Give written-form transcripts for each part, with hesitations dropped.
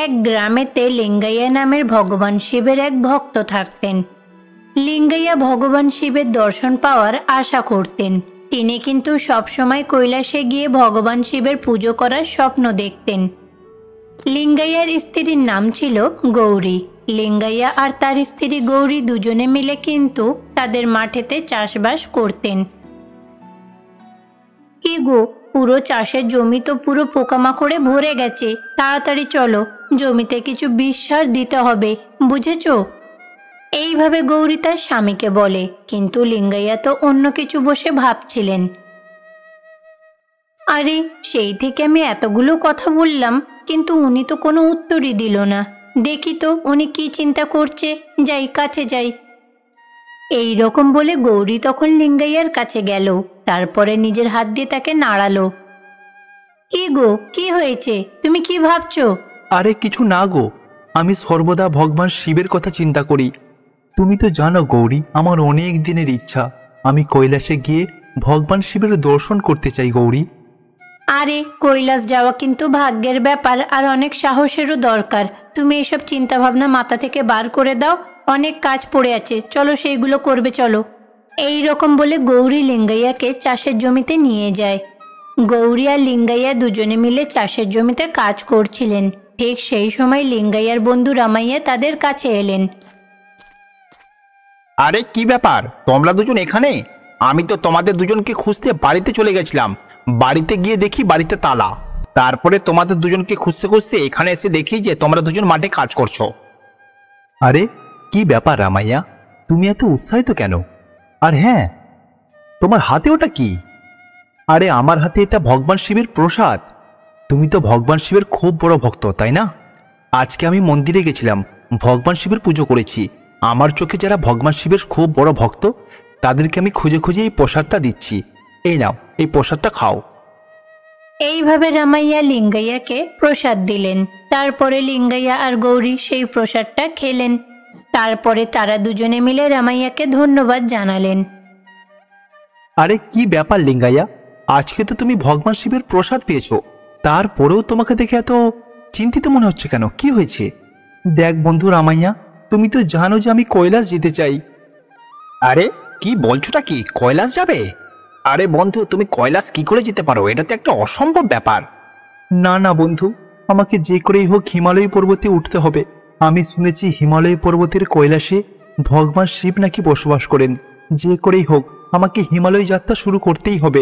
এক গ্রামেতে লিঙ্গাইয়া নামের ভগবান শিবের এক ভক্ত থাকতেন। লিঙ্গাইয়া ভগবান শিবের দর্শন পাওয়ার আশা করতেন। তিনি কিন্তু সবসময় কৈলাসে গিয়ে ভগবান শিবের পুজো করার স্বপ্ন দেখতেন। লিঙ্গাইয়ার স্ত্রীর নাম ছিল গৌরী। লিঙ্গাইয়া আর তার স্ত্রী গৌরী দুজনে মিলে কিন্তু তাদের মাঠেতে চাষবাস করতেন। কি গো, পুরো চাষের জমি তো পুরো পোকামাকড়ে ভরে গেছে, তাড়াতাড়ি চলো, জমিতে কিছু বিষ সার দিতে হবে, বুঝেছো? এইভাবে গৌরী তার স্বামীকে বলে, কিন্তু লিঙ্গাইয়া তো অন্য কিছু বসে ভাবছিলেন। আরে, সেই থেকে আমি এতগুলো কথা বললাম, কিন্তু উনি তো কোনো উত্তরই দিল না। দেখি তো উনি কি চিন্তা করছে, যাই কাছে যাই। এই রকম বলে গৌরী তখন লিঙ্গাইয়ার কাছে গেল, তারপরে নিজের হাত দিয়ে তাকে নাড়ালো। কি গো, কি হয়েছে? তুমি কি ভাবছো? আরে কিছু না গো, আমি সর্বদা ভগবান শিবের কথা চিন্তা করি। তুমি তো জানো গৌরী, আমার অনেক দিনের ইচ্ছা, আমি কৈলাসে গিয়ে ভগবান শিবের দর্শন করতে চাই গৌরী। আরে, কৈলাস যাওয়া কিন্তু ভাগ্যের ব্যাপার আর অনেক সাহসেরও দরকার। তুমি এসব চিন্তা ভাবনা মাথা থেকে বার করে দাও, অনেক কাজ পড়ে আছে, চলো সেইগুলো করবে, চলো। এই রকম বলে গৌরী লিঙ্গাইয়াকে চাষের জমিতে নিয়ে যায়। গৌরী আর লিঙ্গাইয়া দুজনে মিলে চাষের জমিতে কাজ করছিলেন। ঠিক সেই সময় লিঙ্গাইয়ার বন্ধু রামাইয়া তাদের কাছে এলেন। আরে কি ব্যাপার, তোমরা দুজন এখানে? আমি তো তোমাদের দুজনকে খুঁজতে বাড়িতে চলে গেছিলাম। বাড়িতে গিয়ে দেখি বাড়িতে তালা। তারপরে তোমাদের দুজনকে খুঁজতে খুঁজতে এখানে এসে দেখি যে তোমরা দুজন মাঠে কাজ করছো। আরে কি ব্যাপার রামাইয়া, তুমি এত উৎসাহিত কেন? আর হ্যাঁ, তোমার হাতে ওটা কি? আরে আমার হাতে এটা ভগবান শিবের প্রসাদ। তুমি তো ভগবান শিবের খুব বড় ভক্ত, তাই না? আজকে আমি মন্দিরে গেছিলাম, ভগবান শিবের পুজো করেছি। আমার চোখে যারা ভগবান শিবের খুব বড় ভক্ত, তাদেরকে আমি খুঁজে খুঁজে এই প্রসাদটা দিচ্ছি। এই নাও, এই প্রসাদটা খাও। এইভাবে রামাইয়া লিঙ্গাইয়াকে প্রসাদ দিলেন। তারপরে লিঙ্গাইয়া আর গৌরী সেই প্রসাদটা খেলেন। তারপরে তারা দুজনে মিলে রামাইয়াকে ধন্যবাদ জানালেন। আরে কি ব্যাপার লিঙ্গাইয়া, আজকে তো তুমি ভগবান শিবের প্রসাদ পেয়েছো, তারপরেও তোমাকে দেখে এত চিন্তিত মনে হচ্ছে কেন? কি হয়েছে? দেখ বন্ধু রামাইয়া, তুমি তো জানো যে আমি কৈলাস যেতে চাই। আরে কি বলছোটা কি, কৈলাস যাবে? আরে বন্ধু, তুমি কৈলাস কি করে যেতে পারো? এটা তো একটা অসম্ভব ব্যাপার। না না বন্ধু, আমাকে যে করেই হোক হিমালয় পর্বতে উঠতে হবে। আমি শুনেছি হিমালয় পর্বতের কৈলাসে ভগবান শিব নাকি বসবাস করেন। যে করেই হোক আমাকে হিমালয় যাত্রা শুরু করতেই হবে।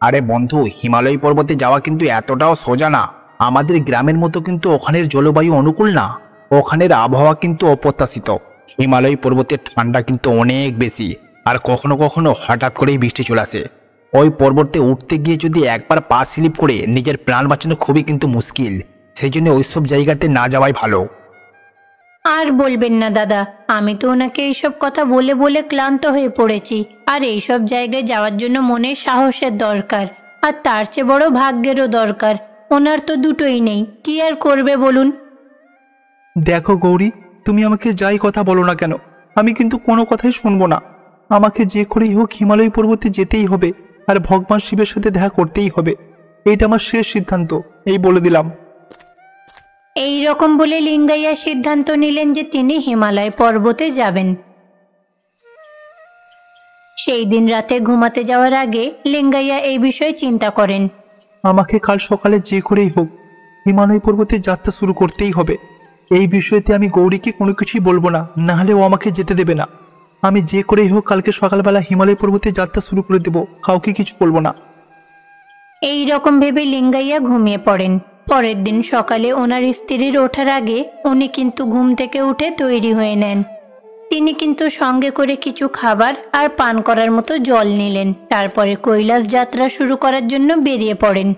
আরে বন্ধু, হিমালয় পর্বতে যাওয়া কিন্তু এতটাও সোজা না। আমাদের গ্রামের মতো কিন্তু ওখানের জলবায়ু অনুকূল না। ওখানের আবহাওয়া কিন্তু অপ্রত্যাশিত। হিমালয় পর্বতের ঠান্ডা কিন্তু অনেক বেশি, আর কখনো কখনো হঠাৎ করেই বৃষ্টি চলে আসে। ওই পর্বতে উঠতে গিয়ে যদি একবার পা স্লিপ করে নিজের প্রাণ বাঁচানো খুবই কিন্তু মুশকিল। সেই জন্য ওইসব জায়গাতে না যাওয়াই ভালো। আর বলবেন না দাদা, আমি তো ওনাকে এইসব কথা বলে বলে ক্লান্ত হয়ে পড়েছি। আর এইসব জায়গায় যাওয়ার জন্য মনে সাহসের দরকার, আর তার চেয়ে বড় ভাগ্যেরও দরকার। ওনার তো দুটোই নেই, কি আর করবে বলুন? দেখো গৌরী, তুমি আমাকে যাই কথা বলো না কেন, আমি কিন্তু কোনো কথাই শুনবো না। আমাকে যে করেই হোক হিমালয় পর্বতে যেতেই হবে, আর ভগবান শিবের সাথে দেখা করতেই হবে। এইটা আমার শেষ সিদ্ধান্ত, এই বলে দিলাম। এই রকম বলে লিঙ্গাইয়া সিদ্ধান্ত নিলেন যে তিনি হিমালয় পর্বতে যাবেন। সেই দিন রাতে ঘুমাতে যাওয়ার আগে লিঙ্গাইয়া এই বিষয়ে চিন্তা করেন। আমাকে কাল সকালে যে করেই হোক হিমালয় পর্বতে যাত্রা শুরু করতেই হবে। এই বিষয়তে আমি গৌরীকে কোনো কিছুই বলবো না, না হলে ও আমাকে যেতে দেবে না। আমি যে করেই হোক কালকে সকালবেলা হিমালয় পর্বতে যাত্রা শুরু করে দেব, কাউকে কিছু বলবো না। এই রকম ভেবে লিঙ্গাইয়া ঘুমিয়ে পড়েন। পরের দিন সকালে ওনার স্ত্রীর ওঠার আগে উনি কিন্তু ঘুম থেকে উঠে তৈরি হয়ে নেন। তিনি কিন্তু সঙ্গে করে কিছু খাবার আর পান করার মতো জল নিলেন। তারপরে কৈলাস যাত্রা শুরু করার জন্য বেরিয়ে পড়েন।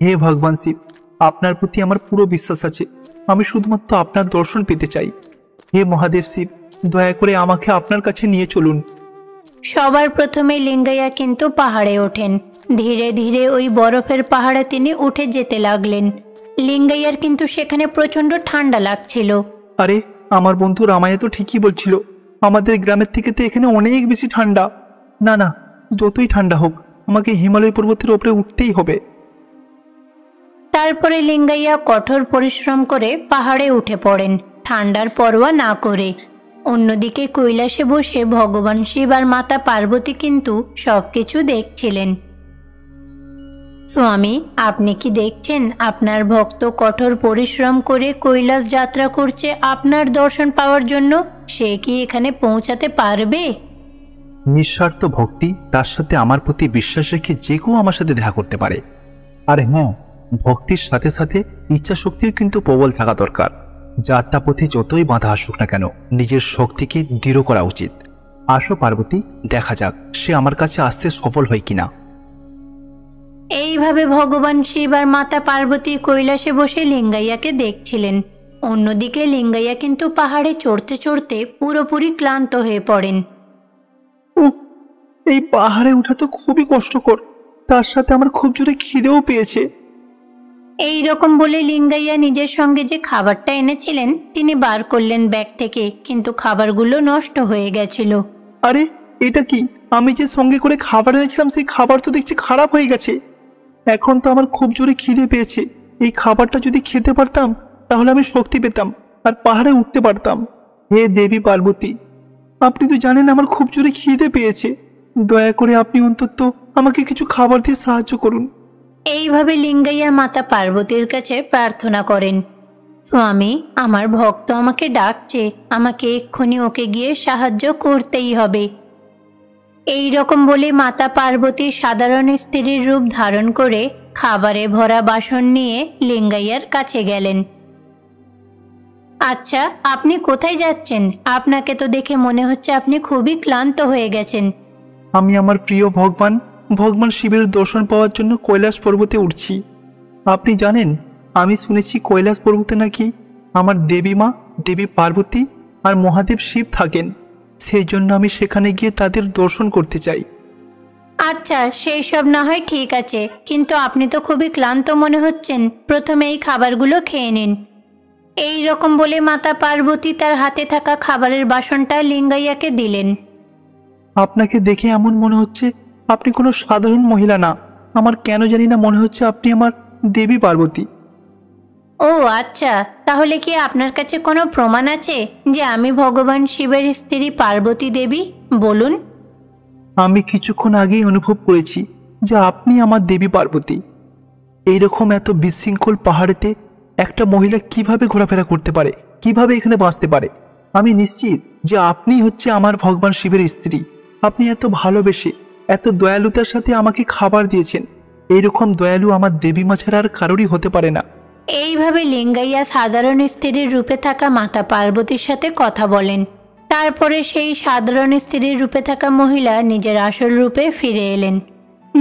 হে ভগবান শিব, আপনার প্রতি আমার পুরো বিশ্বাস আছে। আমি শুধুমাত্র আপনার দর্শন পেতে চাই। হে মহাদেব শিব, দয়া করে আমাকে আপনার কাছে নিয়ে চলুন। সবার প্রথমে লিঙ্গাইয়া কিন্তু পাহাড়ে ওঠেন। ধীরে ধীরে ওই বরফের পাহাড়ে তিনি উঠে যেতে লাগলেন। লিঙ্গাইয়ার কিন্তু সেখানে প্রচন্ড ঠান্ডা লাগছিল। আরে আমার বন্ধু রামায়া তো ঠিকই বলছিল, আমাদের গ্রামের থেকে তো এখানে অনেক বেশি ঠান্ডা। না না, যতই ঠান্ডা হোক আমাকে হিমালয় পর্বতের ওপরে উঠতেই হবে। তারপরে লিঙ্গাইয়া কঠোর পরিশ্রম করে পাহাড়ে উঠে পড়েন, ঠান্ডার পরোয়া না করে। অন্যদিকে কৈলাসে বসে ভগবান শিব আর মাতা পার্বতী কিন্তু সবকিছু দেখছিলেন। স্বামী, আপনি কি দেখছেন আপনার ভক্ত কঠোর পরিশ্রম করে কৈলাস যাত্রা করছে আপনার দর্শন পাওয়ার জন্য? সে কি এখানে পৌঁছাতে পারবে? নিঃস্বার্থ ভক্তি, তার সাথে আমার প্রতি বিশ্বাস রেখে যে কেউ আমার সাথে দেখা করতে পারে। আর হ্যাঁ, ভক্তির সাথে সাথে ইচ্ছা শক্তিও কিন্তু প্রবল থাকা দরকার। যাত্রা পথে যতই বাধা আসুক না কেন, নিজের শক্তিকে দৃঢ় করা উচিত। আসো পার্বতী, দেখা যাক সে আমার কাছে আসতে সফল হয় কিনা। এইভাবে ভগবান শিব আর মাতা পার্বতী কৈলাসে বসে লিঙ্গাইয়াকে দেখছিলেন। অন্যদিকে লিঙ্গাইয়া কিন্তু পাহাড়ে চড়তে চড়তে পুরোপুরি ক্লান্ত হয়ে পড়েন। উফ, এই পাহাড়ে ওঠা তো খুবই কষ্টকর, তার সাথে আমার খুব জোরে খিদেও পেয়েছে। এই রকম বলে লিঙ্গাইয়া নিজের সঙ্গে যে খাবারটা এনেছিলেন তিনি বার করলেন ব্যাগ থেকে, কিন্তু খাবারগুলো নষ্ট হয়ে গেছিল। আরে এটা কি? আমি যে সঙ্গে করে খাবার এনেছিলাম সেই খাবার তো দেখছি খারাপ হয়ে গেছে। এখন তো আমার খুব জোরে খিদে পেয়েছে। এই খাবারটা যদি খেতে পারতাম তাহলে আমি শক্তি পেতাম আর পাহাড়ে উঠতে পারতাম। হে দেবী পার্বতী, আপনি তো জানেন আমার খুব জোরে খিদে পেয়েছে। দয়া করে আপনি অন্তত আমাকে কিছু খাবার দিয়ে সাহায্য করুন। এইভাবে লিঙ্গাইয়া মাতা পার্বতীর কাছে প্রার্থনা করেন, স্বামী, আমার ভক্ত আমাকে ডাকছে, আমাকে এক্ষুনি ওকে গিয়ে সাহায্য করতেই হবে। এই রকম বলে মাতা পার্বতী সাধারণ স্ত্রীর রূপ ধারণ করে খাবারে ভরা বাসন নিয়ে লিঙ্গাইয়ার কাছে গেলেন। আচ্ছা, আপনি কোথায় যাচ্ছেন? আপনাকে তো দেখে মনে হচ্ছে আপনি খুবই ক্লান্ত হয়ে গেছেন। আমি আমার প্রিয় ভগবান শিবের দর্শন পাওয়ার জন্য কৈলাস পর্বতে উঠছি। আপনি জানেন, আমি শুনেছি কৈলাস পর্বতে নাকি আমার দেবী মা, দেবী পার্বতী আর মহাদেব শিব থাকেন। সেই জন্য আমি সেখানে গিয়ে তাদের দর্শন করতে চাই। আচ্ছা, সেই সব না হয় ঠিক আছে, কিন্তু আপনি তো খুবই ক্লান্ত মনে হচ্ছেন। প্রথমে এই খাবারগুলো খেয়ে নিন। এই রকম বলে মাতা পার্বতী তার হাতে থাকা খাবারের বাসনটা লিঙ্গাইয়াকে দিলেন। আপনাকে দেখে এমন মনে হচ্ছে আপনি কোনো সাধারণ মহিলা না। আমার কেন জানি না মনে হচ্ছে আপনি আমার দেবী পার্বতী। ও আচ্ছা, তাহলে কি আপনার কাছে কোনো প্রমাণ আছে যে আমি ভগবান শিবের স্ত্রী পার্বতী দেবী? বলুন। আমি কিছুক্ষণ আগেই অনুভব করেছি যে আপনি আমার দেবী পার্বতী। এইরকম এত বিশৃঙ্খল পাহাড়েতে একটা মহিলা কিভাবে ঘোরাফেরা করতে পারে, কিভাবে এখানে বাঁচতে পারে? আমি নিশ্চিত যে আপনি হচ্ছে আমার ভগবান শিবের স্ত্রী। আপনি এত ভালোবেসে, এত দয়ালুতার সাথে আমাকে খাবার দিয়েছেন। এইরকম দয়ালু আমার দেবী মা ছাড়া আর কারোরই হতে পারে না। এইভাবে লিঙ্গাইয়া সাধারণ স্ত্রীর রূপে থাকা মাতা পার্বতীর সাথে কথা বলেন। তারপরে সেই সাধারণ স্ত্রীর রূপে থাকা মহিলা নিজের আসল রূপে ফিরে এলেন।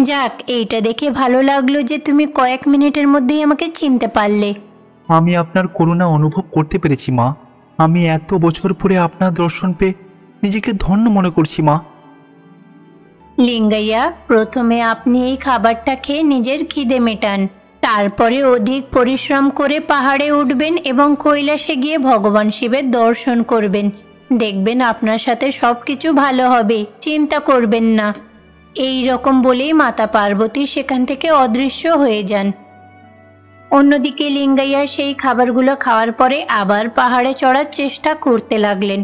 যাক, এইটা দেখে ভালো লাগলো যে তুমি কয়েক মিনিটের মধ্যেই আমাকে চিনতে পারলে। আমি আপনার করুণা অনুভব করতে পেরেছি মা। আমি এত বছর পরে আপনার দর্শন পেয়ে নিজেকে ধন্য মনে করছি মা। লিঙ্গাইয়া, প্রথমে আপনি এই খাবারটা খেয়ে নিজের খিদে মেটান। তারপরে অধিক পরিশ্রম করে পাহাড়ে উঠবেন এবং কৈলাসে গিয়ে ভগবান শিবের দর্শন করবেন। দেখবেন আপনার সাথে সবকিছু ভালো হবে, চিন্তা করবেন না। এই রকম বলেই মাতা পার্বতী সেখান থেকে অদৃশ্য হয়ে যান। অন্যদিকে লিঙ্গাইয়া সেই খাবারগুলো খাওয়ার পরে আবার পাহাড়ে চড়ার চেষ্টা করতে লাগলেন।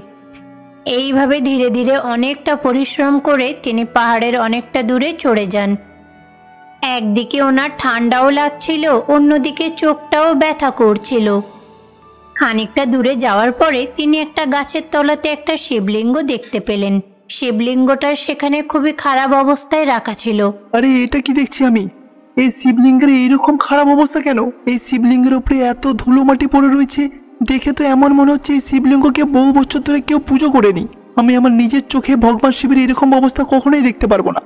এইভাবে ধীরে ধীরে অনেকটা পরিশ্রম করে তিনি পাহাড়ের অনেকটা দূরে চড়ে যান। একদিকে ওনার ঠান্ডাও লাগছিল, অন্যদিকে চোখটাও ব্যথা করছিল। খানিকটা দূরে যাওয়ার পরে তিনি একটা গাছের তলাতে একটা শিবলিঙ্গ দেখতে পেলেন। শিবলিঙ্গটার সেখানে খুবই খারাপ অবস্থায় রাখা ছিল। আরে এটা কি দেখছি আমি? এই শিবলিঙ্গের এইরকম খারাপ অবস্থা কেন? এই শিবলিঙ্গের উপরে এত ধুলো মাটি পড়ে রয়েছে। দেখে তো এমন মনে হচ্ছে এই শিবলিঙ্গকে বহু বছর ধরে কেউ পুজো করেনি। আমি আমার নিজের চোখে ভগবান শিবের এরকম অবস্থা কখনোই দেখতে পারবো না।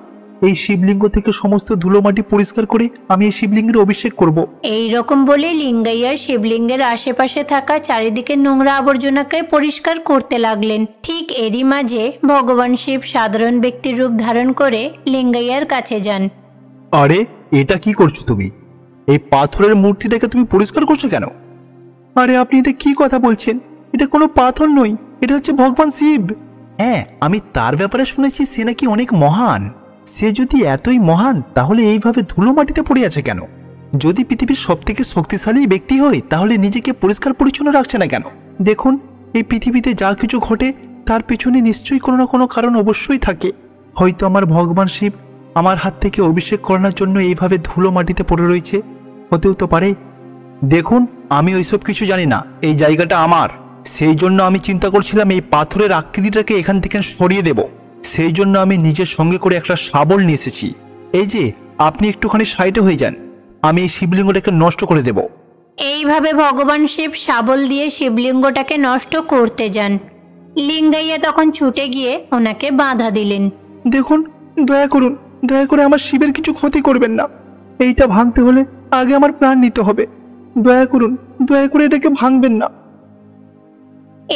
এই শিবলিঙ্গ থেকে সমস্ত ধুলো মাটি পরিষ্কার করে আমি এই শিবলিঙ্গের অভিষেক করব। এই রকম বলে লিঙ্গাইয়ার শিবলিঙ্গের আশেপাশে থাকা চারিদিকে নোংরা আবর্জনাকে পরিষ্কার করতে লাগলেন। ঠিক এরই মাঝে ভগবান শিব সাধারণ ব্যক্তির রূপ ধারণ করে লিঙ্গাইয়ার কাছে যান। আরে এটা কি করছো তুমি? এই পাথরের মূর্তিটাকে তুমি পরিষ্কার করছো কেন? আরে আপনি এটা কি কথা বলছেন? এটা কোনো পাথর নয়, এটা হচ্ছে ভগবান শিব। হ্যাঁ, আমি তার ব্যাপারে শুনেছি সে নাকি অনেক মহান। সে যদি এতই মহান তাহলে এইভাবে ধুলো মাটিতে পড়ে আছে কেন? যদি পৃথিবীর সবথেকে শক্তিশালী ব্যক্তি হয় তাহলে নিজেকে পরিষ্কার পরিচ্ছন্ন রাখছে না কেন? দেখুন, এই পৃথিবীতে যা কিছু ঘটে তার পেছনে নিশ্চয়ই কোনো না কোনো কারণ অবশ্যই থাকে। হয়তো আমার ভগবান শিব আমার হাত থেকে অভিষেক করানোর জন্য এইভাবে ধুলো মাটিতে পড়ে রয়েছে, হতেও তো পারে। দেখুন, আমি ওইসব কিছু জানি না, এই জায়গাটা আমার। সেই জন্য আমি চিন্তা করছিলাম এই পাথরের আকৃতিটাকে এখান থেকে সরিয়ে দেব। সেই জন্য আমি নিজের সঙ্গে করে একটা শাবল নিয়ে এসেছি। এই যে, আপনি একটুখানি সাইডে হয়ে যান, আমি এই শিবলিঙ্গটাকে নষ্ট করে দেব। এইভাবে ভগবান শিব শাবল দিয়ে শিবলিঙ্গটাকে নষ্ট করতে যান। লিঙ্গাইয়া তখন ছুটে গিয়ে ওনাকে বাধা দিলেন। দেখুন, দয়া করুন, দয়া করে আমার শিবের কিছু ক্ষতি করবেন না। এইটা ভাঙতে হলে আগে আমার প্রাণ নিতে হবে। দয়া করুন, দয়া করে এটাকে ভাঙবেন না।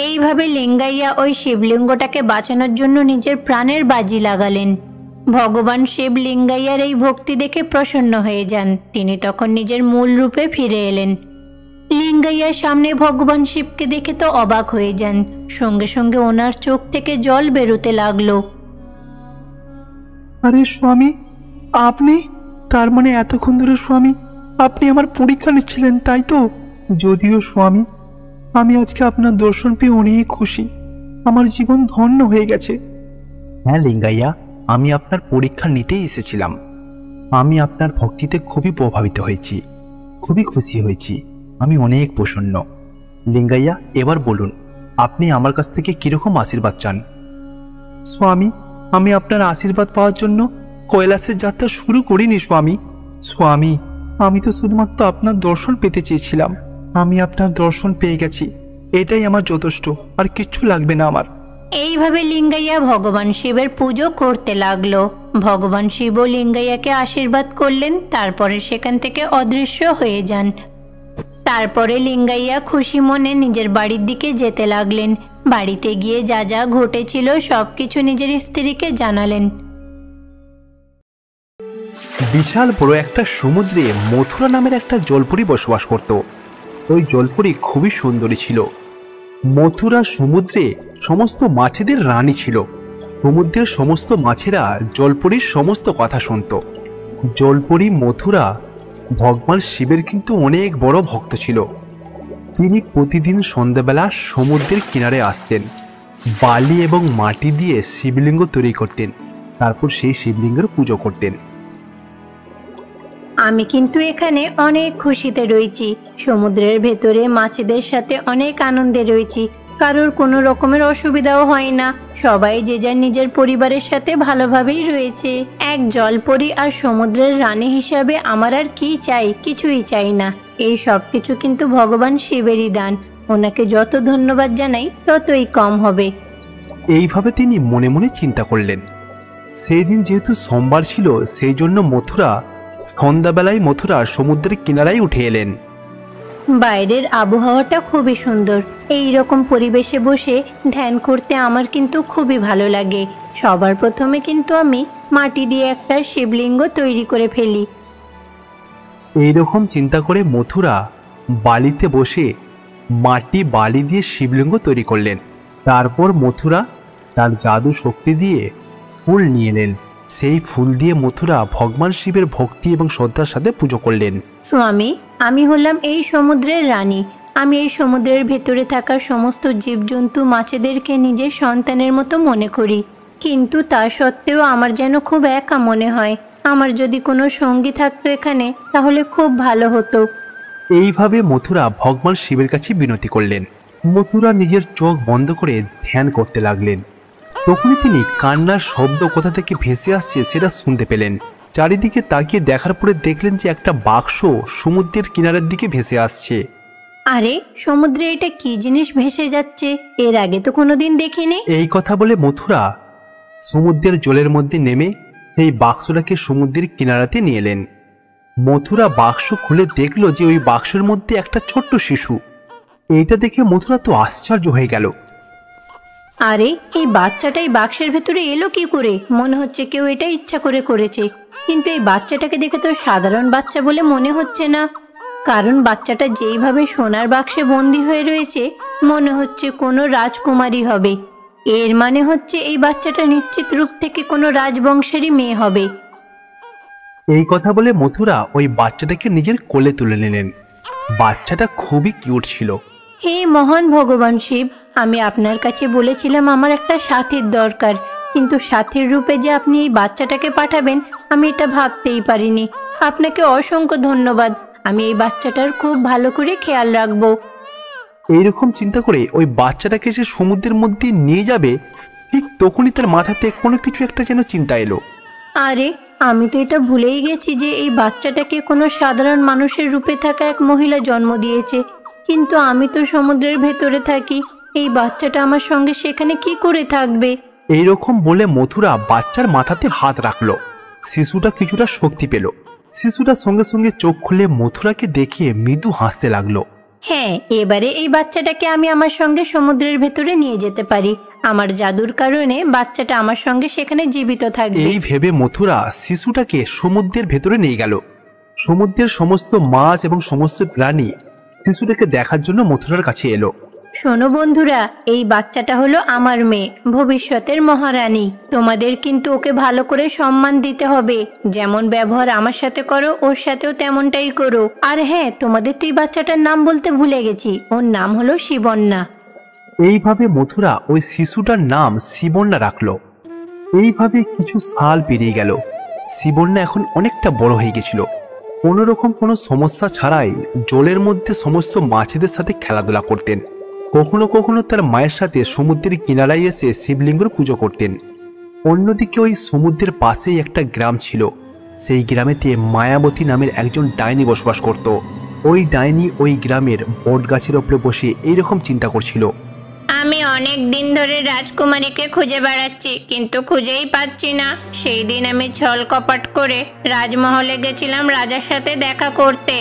এইভাবে লিঙ্গাইয়া ওই শিবলিঙ্গটাকে বাঁচানোর জন্য নিজের প্রাণের বাজি লাগালেন। ভগবান শিব লিঙ্গাইয়ার এই ভক্তি দেখে প্রসন্ন হয়ে যান। তিনি তখন নিজের মূল রূপে ফিরে এলেন। লিঙ্গাইয়ার সামনে ভগবান শিবকে দেখে তো অবাক হয়ে যান। সঙ্গে সঙ্গে ওনার চোখ থেকে জল বেরোতে লাগলো। আরে স্বামী, আপনি? তার মানে এতক্ষণ ধরে স্বামী আপনি আমার পরীক্ষা নিচ্ছিলেন, তাই তো? যদিও স্বামী, আমি আজকে আপনার দর্শন পেয়ে অনেক খুশি। আমার জীবন ধন্য হয়ে গেছে। হ্যাঁ লিঙ্গাইয়া, আমি আপনার পরীক্ষা নিতেই এসেছিলাম। আমি আপনার ভক্তিতে খুবই প্রভাবিত হয়েছি, খুবই খুশি হয়েছি। আমি অনেক প্রসন্ন। লিঙ্গাইয়া, এবার বলুন, আপনি আমার কাছ থেকে কিরকম আশীর্বাদ চান? স্বামী, আমি আপনার আশীর্বাদ পাওয়ার জন্য কৈলাসের যাত্রা শুরু করিনি স্বামী। স্বামী, আমি তো শুধুমাত্র আপনার দর্শন পেতে চেয়েছিলাম। আমি আপনার দর্শন পেয়ে গেছি, এটাই আমার যথেষ্ট, আর কিচ্ছু লাগবে না আমার। এইভাবে লিঙ্গাইয়া ভগবান শিবের পুজো করতে লাগলো। ভগবান শিবও লিঙ্গাইয়াকে আশীর্বাদ করলেন, তারপরে সেখান থেকে অদৃশ্য হয়ে যান। তারপরে লিঙ্গাইয়া খুশি মনে নিজের বাড়ির দিকে যেতে লাগলেন। বাড়িতে গিয়ে যা যা ঘটেছিল সবকিছু নিজের স্ত্রীকে জানালেন। বিশাল বড় একটা সমুদ্রে মথুরা নামের একটা জলপরি বসবাস করত। ওই জলপরি খুবই সুন্দরী ছিল। মথুরা সমুদ্রে সমস্ত মাছেদের রানী ছিল। সমুদ্রের সমস্ত মাছেরা জলপরির সমস্ত কথা শুনত। জলপরি মথুরা ভগবান শিবের কিন্তু অনেক বড় ভক্ত ছিল। তিনি প্রতিদিন সন্ধ্যাবেলা সমুদ্রের কিনারে আসতেন, বালি এবং মাটি দিয়ে শিবলিঙ্গ তৈরি করতেন, তারপর সেই শিবলিঙ্গের পুজো করতেন। আমি কিন্তু এখানে অনেক খুশিতে রয়েছি। সমুদ্রের ভেতরে মাছেদের সাথে অনেক আনন্দে রয়েছি। কারোর কোনো রকমের অসুবিধাও হয় না। সবাই যে যার নিজের পরিবারের সাথে ভালোভাবেই রয়েছে। এক জলপরি আর সমুদ্রের রানী হিসাবে আমার আর কি চাই? কিছুই চাই না। এই সব কিছু কিন্তু ভগবান শিবেরই দান। ওনাকে যত ধন্যবাদ জানাই ততই কম হবে। এইভাবে তিনি মনে মনে চিন্তা করলেন। সেই দিন যেহেতু সোমবার ছিল, সেই জন্য সন্ধ্যাবেলায় মথুরা সমুদ্রের কিনারায় উঠে এলেন। বাইরের আবহাওয়াটা খুবই সুন্দর। এই রকম পরিবেশে বসে ধ্যান করতে আমার কিন্তু খুবই ভালো লাগে। সবার প্রথমে কিন্তু আমি মাটি দিয়ে একটা শিবলিঙ্গ তৈরি করে ফেলি। এইরকম চিন্তা করে মথুরা বালিতে বসে বালি দিয়ে শিবলিঙ্গ তৈরি করলেন। তারপর মথুরা তার জাদু শক্তি দিয়ে ফুল নিয়ে এলেন। সেই ফুল দিয়ে মথুরা ভগবান শিবের ভক্তি এবং শ্রদ্ধার সাথে পুজো করলেন। স্বামী, আমি হলাম এই সমুদ্রের রানী। আমি এই সমুদ্রের ভেতরে থাকা সমস্ত জীবজন্তু মাছেদেরকে নিজের সন্তানের মতো মনে করি। কিন্তু তা সত্ত্বেও আমার যেন খুব একা মনে হয়। আমার যদি কোনো সঙ্গী থাকতো এখানে তাহলে খুব ভালো হতো। এইভাবে মথুরা ভগবান শিবের কাছে বিনতি করলেন। মথুরা নিজের চোখ বন্ধ করে ধ্যান করতে লাগলেন। তখনই তিনি কান্নার শব্দ কোথা থেকে ভেসে আসছে সেটা শুনতে পেলেন। চারিদিকে তাকিয়ে দেখার পরে দেখলেন যে একটা বাক্স সমুদ্রের কিনারের দিকে ভেসে আসছে। আরে, সমুদ্রে এটা কি জিনিস ভেসে যাচ্ছে? এর আগে তো কোনোদিন দেখিনি। এই কথা বলে মথুরা সমুদ্রের জলের মধ্যে নেমে সেই বাক্সটাকে সমুদ্রের কিনারাতে নিয়ে এলেন। মথুরা বাক্স খুলে দেখলো যে ওই বাক্সের মধ্যে একটা ছোট্ট শিশু। এইটা দেখে মথুরা তো আশ্চর্য হয়ে গেল। আরে, এই বাচ্চাটাই বাক্সের ভেতরে এলো কি করে? মনে হচ্ছে কেউ এটা ইচ্ছা করে করেছে। কিন্তু এই বাচ্চাটাকে দেখে তো সাধারণ বাচ্চা বলে মনে হচ্ছে না। কারণ বাচ্চাটা যেইভাবে সোনার বাক্সে বন্দি হয়ে রয়েছে, মনে হচ্ছে কোনো রাজকুমারী হবে। এর মানে হচ্ছে এই বাচ্চাটা নিশ্চিত রূপ থেকে কোনো রাজবংশেরই মেয়ে হবে। এই কথা বলে মথুরা ওই বাচ্চাটাকে নিজের কোলে তুলে নিলেন। বাচ্চাটা খুবই কিউট ছিল। হে মহান ভগবান শিব, আমি আপনার কাছে বলেছিলাম আমার একটা সাথীর দরকার, কিন্তু সাথীর রূপে যে আপনি এই বাচ্চাটাকে পাঠাবেন আমি এটা ভাবতেই পারিনি। আপনাকে অসংখ্য ধন্যবাদ। আমি এই বাচ্চাটার খুব ভালো করে খেয়াল রাখবো। এইরকম চিন্তা করে ওই বাচ্চাটাকে সে সমুদ্রের মধ্যে নিয়ে যাবে, ঠিক তখনই তার মাথাতে কোনো কিছু একটা যেন চিন্তা এলো। আরে, আমি তো এটা ভুলেই গেছি যে এই বাচ্চাটাকে কোনো সাধারণ মানুষের রূপে থাকা এক মহিলা জন্ম দিয়েছে। কিন্তু আমি তো সমুদ্রের ভেতরে থাকি, এই বাচ্চাটা আমার সঙ্গে সেখানে কি করে থাকবে? এইরকম বলে মথুরা বাচ্চার মাথাতে হাত রাখলো। শিশুটা কিছুটা শক্তি পেল। শিশুটা সঙ্গে সঙ্গে চোখ খুলে মথুরাকে দেখে মৃদু হাসতে লাগলো। হ্যাঁ, এবারে এই বাচ্চাটাকে আমি আমার সঙ্গে সমুদ্রের ভেতরে নিয়ে যেতে পারি। আমার জাদুর কারণে বাচ্চাটা আমার সঙ্গে সেখানে জীবিত থাকবে। এই ভেবে মথুরা শিশুটাকে সমুদ্রের ভেতরে নিয়ে গেল। সমুদ্রের সমস্ত মাছ এবং সমস্ত প্রাণী শিশুটাকে দেখার জন্য মথুরার কাছে এলো। শোনো বন্ধুরা, এই বাচ্চাটা হলো আমার মেয়ে, ভবিষ্যতের মহারানী। তোমাদের কিন্তু ওকে ভালো করে সম্মান দিতে হবে। যেমন ব্যবহার আমার সাথে করো, ওর সাথেও তেমনটাই করো। আর হ্যাঁ, তোমাদের তো এই বাচ্চাটার নাম বলতে ভুলে গেছি, ওর নাম হলো শিবন্যা। এইভাবে মথুরা ওই শিশুটার নাম শিবন্যা রাখলো। এইভাবে কিছু সাল পেরিয়ে গেল। শিবন্যা এখন অনেকটা বড় হয়ে গেছিল। কোনো রকম কোনো সমস্যা ছাড়াই জলের মধ্যে সমস্ত মাছেদের সাথে খেলাধুলা করতেন। কখনো কখনো তার মায়ের সাথে সমুদ্রের কিনারায় এসে শিবলিঙ্গের পুজো করতেন। অন্যদিকে ওই সমুদ্রের পাশেই একটা গ্রাম ছিল। সেই গ্রামেতে মায়াবতী নামের একজন ডাইনি বসবাস করত। ওই ডাইনি ওই গ্রামের বট গাছের ওপরে বসে এইরকম চিন্তা করছিল। আমি অনেক দিন ধরে রাজকুমারীকে খুঁজে বেড়াচ্ছি, কিন্তু খুঁজেই পাচ্ছি না। সেই দিন আমি ছল কপট করে রাজমহলে গেছিলাম রাজার সাথে দেখা করতে।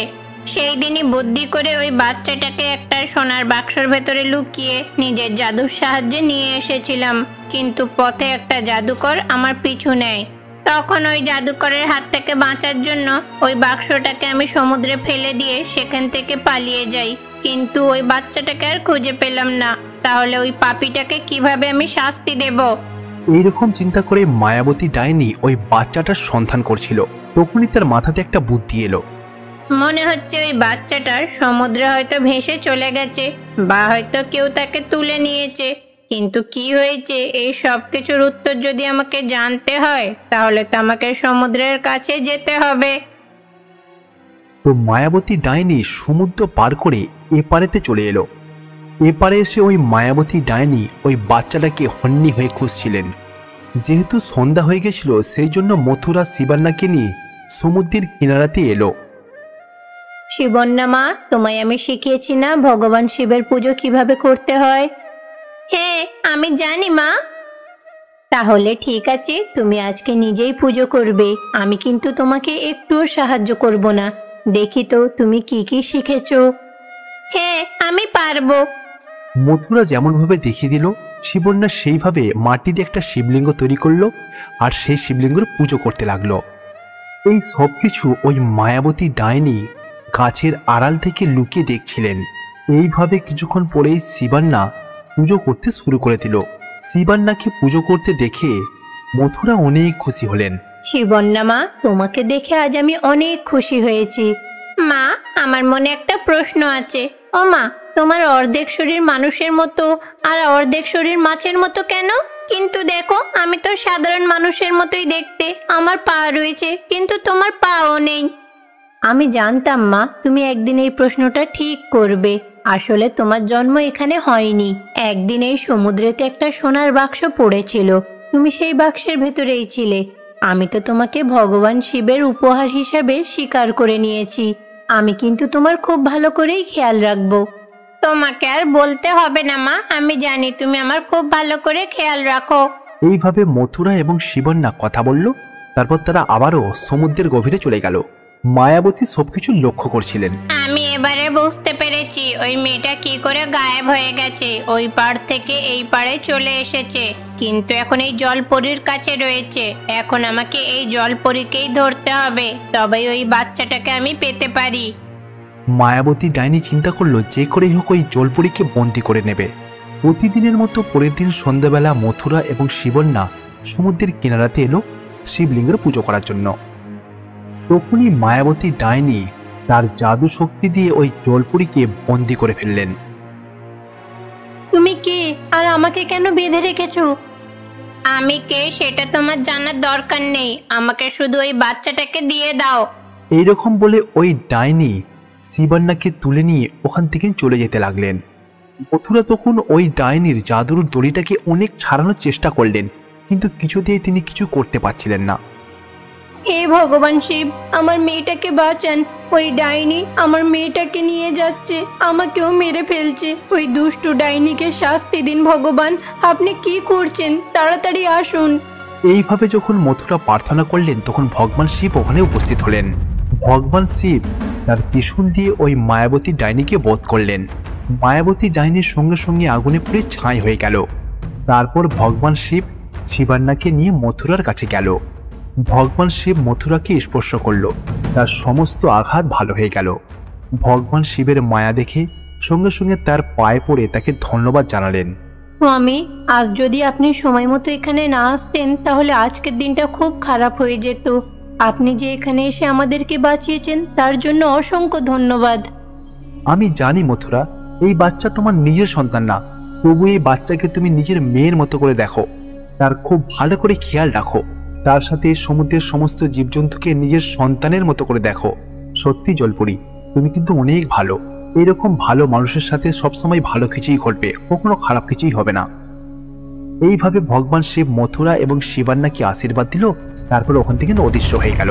সেই দিনই বুদ্ধি করে ওই বাচ্চাটাকে একটা সোনার বাক্সর ভেতরে লুকিয়ে নিজের জাদুর সাহায্যে নিয়ে এসেছিলাম। কিন্তু পথে একটা জাদুকর আমার পিছু নেয়। তখন ওই জাদুকরের হাত থেকে বাঁচার জন্য ওই বাক্সটাকে আমি সমুদ্রে ফেলে দিয়ে সেখান থেকে পালিয়ে যাই। কিন্তু ওই বাচ্চাটাকে আর খুঁজে পেলাম না। তাহলে ওই পাপীটাকে কিভাবে আমি শাস্তি দেব? এইরকম চিন্তা করে মায়াবতী ডাইনি ওই বাচ্চাটার সন্ধান করছিল। তখনই তার মাথাতে একটা বুদ্ধি এলো। মনে হচ্ছে ওই বাচ্চাটার সমুদ্রে হয়তো ভেসে চলে গেছে, বা হয়তো কেউ তাকে তুলে নিয়েছে। কিন্তু কি হয়েছে এই সব কিছুর উত্তর যদি আমাকে জানতে হয়, তাহলে তো আমাকে সমুদ্রের কাছে যেতে হবে। তো মায়াবতী ডাইনি সমুদ্র পার করে এপারেতে চলে এলো। এপারে এসে ওই মায়াবতী ডাইনি ওই বাচ্চাটাকে হন্যি হয়ে খুঁজছিলেন। যেহেতু সন্ধ্যা হয়ে গেছিল, সেই জন্য মথুরা শিবান্নাকে নিয়ে সমুদ্রের কিনারাতে এলো। শিবন্যা মা, তোমায় আমি শিখিয়েছি না ভগবান শিবের পুজো কিভাবে করতে হয়? হ্যাঁ, আমি জানি মা। তাহলে ঠিক আছে, তুমি আজকে নিজেই পুজো করবে। আমি কিন্তু তোমাকে একটুও সাহায্য করব না। দেখি তো তুমি কি কি শিখেছো। হ্যাঁ, আমি পারবো। মথুরা যেমনভাবে দেখিয়ে দিল, শিবন্যা সেইভাবে মাটিতে একটা শিবলিঙ্গ তৈরি করলো আর সেই শিবলিঙ্গের পুজো করতে লাগলো। এই সব কিছু ওই মায়াবতী ডাইনি গাছের আড়াল থেকে লুকিয়ে দেখছিলেন। এইভাবে কিছুক্ষণ পরেই শিবান্না পুজো করতে শুরু করে দিল। শিবান্নাকে পুজো করতে দেখে মথুরা অনেক খুশি হলেন। শিবন্যা মা, তোমাকে দেখে আজ আমি অনেক খুশি হয়েছি। মা, আমার মনে একটা প্রশ্ন আছে। ও মা, তোমার অর্ধেক শরীর মানুষের মতো আর অর্ধেক শরীর মাছের মতো কেন? কিন্তু দেখো, আমি তো সাধারণ মানুষের মতোই দেখতে। আমার পা রয়েছে, কিন্তু তোমার পাও নেই। আমি জানতাম মা, তুমি একদিন এই প্রশ্নটা ঠিক করবে। আসলে তোমার জন্ম এখানে হয়নি। একদিন এই সমুদ্রেতে একটা সোনার বাক্স পড়েছিল, তুমি সেই বাক্সের ভেতরেই ছিলে। আমি তো তোমাকে ভগবান শিবের উপহার হিসেবে স্বীকার করে নিয়েছি। আমি কিন্তু তোমার খুব ভালো করেই খেয়াল রাখবো। তোমাকে আর বলতে হবে না মা, আমি জানি তুমি আমার খুব ভালো করে খেয়াল রাখো। এইভাবে মথুরা এবং শিবন্যা কথা বলল। তারপর তারা আবারও সমুদ্রের গভীরে চলে গেল। মায়াবতী সবকিছু লক্ষ্য করছিলেন। আমি এবারে বুঝতে পেরেছি ওই মেয়েটা কি করে গায়েব হয়ে গেছে। ওই পাড় থেকে এই পাড়ে চলে এসেছে, কিন্তু এখন এই জলপরীর কাছে রয়েছে। এখন আমাকে এই জলপরীকেই ধরতে হবে, তবেই ওই বাচ্চাটাকে আমি পেতে পারি। মায়াবতী ডাইনি চিন্তা করলো যে করেই হোক ওই জলপরীকে বন্দি করে নেবে। প্রতিদিনের মতো পরের দিন সন্ধ্যাবেলা মথুরা এবং শিবন্যা সমুদ্রের কিনারাতে এলো শিবলিঙ্গের পুজো করার জন্য। তখনই মায়াবতী ডাইনি তার জাদু শক্তি দিয়ে ওই জলপুরীকে বন্দি করে ফেললেন। তুমি কে আর আমাকে কেন বেঁধে রেখেছো? আমি কে সেটা তোমার জানার দরকার নেই, আমাকে শুধু ওই বাচ্চাটাকে দিয়ে দাও। এইরকম বলে ওই ডাইনি শিবান্নাকে তুলে নিয়ে ওখান থেকে চলে যেতে লাগলেন। মথুরা তখন ওই ডাইনির জাদুর দড়িটাকে অনেক ছাড়ানোর চেষ্টা করলেন, কিন্তু কিছুতেই তিনি কিছু করতে পারছিলেন না। হে ভগবান শিব, আমার মেয়েটাকে বাঁচান। ওই ডাইনি আমার মেয়েটাকে নিয়ে যাচ্ছে, আমাকেও মেরে ফেলছে। ওই দুষ্টু ডাইনিকে শাস্তি দিন ভগবান। আপনি কি করছেন? তাড়াতাড়ি আসুন। এইভাবে যখন মথুরা প্রার্থনা করলেন তখন ভগবান শিব ওখানে উপস্থিত হলেন। ভগবান শিব তার ত্রিশূল দিয়ে ওই মায়াবতী ডাইনিকে বধ করলেন। মায়াবতী ডাইনির সঙ্গে সঙ্গে আগুনে পুড়ে ছাই হয়ে গেল। তারপর ভগবান শিব শিবান্নাকে নিয়ে মথুরার কাছে গেল। ভগবান শিব মথুরাকে স্পর্শ করল, তার সমস্ত আঘাত ভালো হয়ে গেল। ভগবান শিবের মায়া দেখে সঙ্গে সঙ্গে তার পায়ে পড়ে তাকে ধন্যবাদ জানালেন। স্বামী, আজ যদি আপনি সময় মতো এখানে না আসতেন তাহলে আজকের দিনটা খুব খারাপ হয়ে যেত। আপনি যে এখানে এসে আমাদেরকে বাঁচিয়েছেন তার জন্য অসংখ্য ধন্যবাদ। আমি জানি মথুরা, এই বাচ্চা তোমার নিজের সন্তান না, তবু এই বাচ্চাকে তুমি নিজের মেয়ের মতো করে দেখো, তার খুব ভালো করে খেয়াল রাখো। তার সাথে সমুদ্রের সমস্ত জীবজন্তুকে নিজের সন্তানের মতো করে দেখো। সত্যি জলপুরি, তুমি কিন্তু অনেক ভালো। এরকম ভালো মানুষের সাথে সবসময় ভালো কিছুই ঘটবে, কখনো খারাপ কিছুই হবে না। এইভাবে ভগবান শিব মথুরা এবং শিবান্নাকে আশীর্বাদ দিল। তারপর ওখান থেকে অদৃশ্য হয়ে গেল।